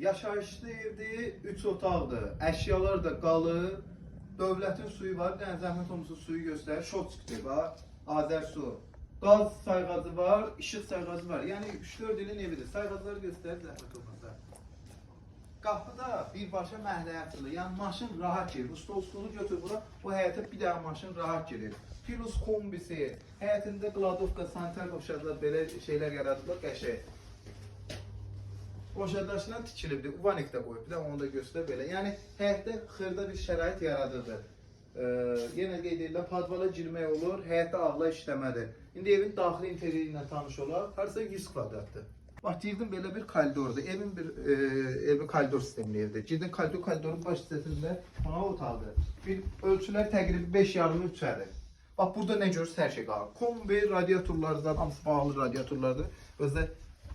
Yaşayışlı evdir, 3 otaqdır. Əşyalar da qalır. Dövlətin suyu var, yəni zəhmət olmasa suyu göstərir. Şotçukdur, bax, Azərsu. Qaz sayğacı var, işıq sayğacı var. Yəni 3-4 ilin evidir. Sayğacları göstərir zəhmət olmasa. Qapıda birbaşa məhləyətdir. Yəni maşın rahat girir. Stol-stolu götür bura, o həyətə bir dənə maşın rahat girir. Plus kombisi, həyətində qladovka, sanitar qoşadılar, belə şeylər yaradıblar, qəşəng. Qoşadaşla tikilibdir, uvanik də qoyub, bir də onu da göstər belə. Yəni həyətdə xırda bir şərait yaradırdır. Yenə qeyd edirlər, padvala girmək olur, həyətdə ağla işləmədir. İndi evin daxili interiyeri ilə tanış olaq, harasa 100 kvadratdır. Bax, girdim belə bir koridordur, evin koridor sistemli evdir. Girdim koridorun baş hissəsində ona otaqdır. Bir ölçülər təqribi 5,5-3'ədir. Bax, burada nə görürsünüz, hər şey qalır. Kombi, radiatorlardan, hamısı bahalı radiatorlardır. Özdə,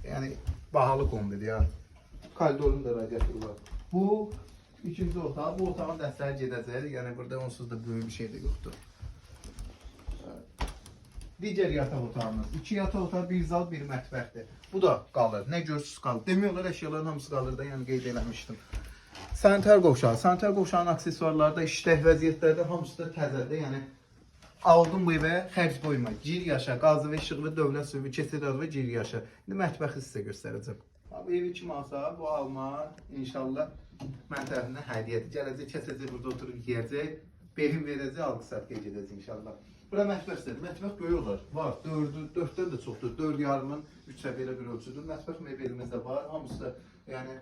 yəni, bahalı kombidir ya. Koridorun da radiatoru var. Bu ikinci otaq. Bu otağın dəstəri gedəcək. Yəni burada onsuz da böyük bir şey də yoxdur. Digər yataq otağımız. 2 yataq otağı, bir zal, bir mətbəxdir. Bu da qalır. Nə görürsünüz qalır. Demiyorlar, əşyaların hamısı qalır da, yəni qeyd eləmişdim. Sanitar qovşağı. Sanitar qovşağının aksesuarları da işlək vəziyyətlərdə hamısı da təzədir. Yəni aldın bu evə xərc qoyma. Gir yaşa, qazı və işıqlı dövlət suyu keçirər və gir yaşa. İndi mətbəxi sizə göstərəcəm. Bu evi kim alsa, bu alma inşallah mən tərəfindən hədiyyədir. Gələcək, kəsəcək, burada oturub yiyəcək, behin verəcək, alqı sərqiyə gedəcək inşallah. Bura mətbəx istədir. Mətbəx böyük olar. Var, 4-dən də çoxdur. 4,5-ın 3 səviyyələ bir ölçüdür. Mətbəx mebelimiz də var. Hamısı da yəni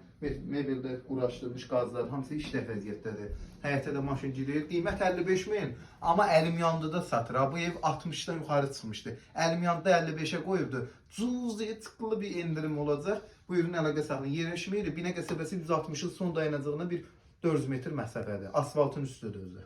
mebeldə quraşdırılmış qazlar, hamısı işlək vəziyyətdədir. Həyətə də maşın girir. Qiymət 55 min, amma əlim yandıda satır. Bu ev 60-dan yuxarı çıxmışdı. Əlim yandıda 55-ə qoyubdu. Cüziyə çıxılı bir endirim olacaq. Buyurun, əlaqə saxlayın. Yerləşmə yeri Binə qəsəbəsi 160-ın son dayanacağına bir 400 metr məsafədir. Asfaltın üstüdür özü.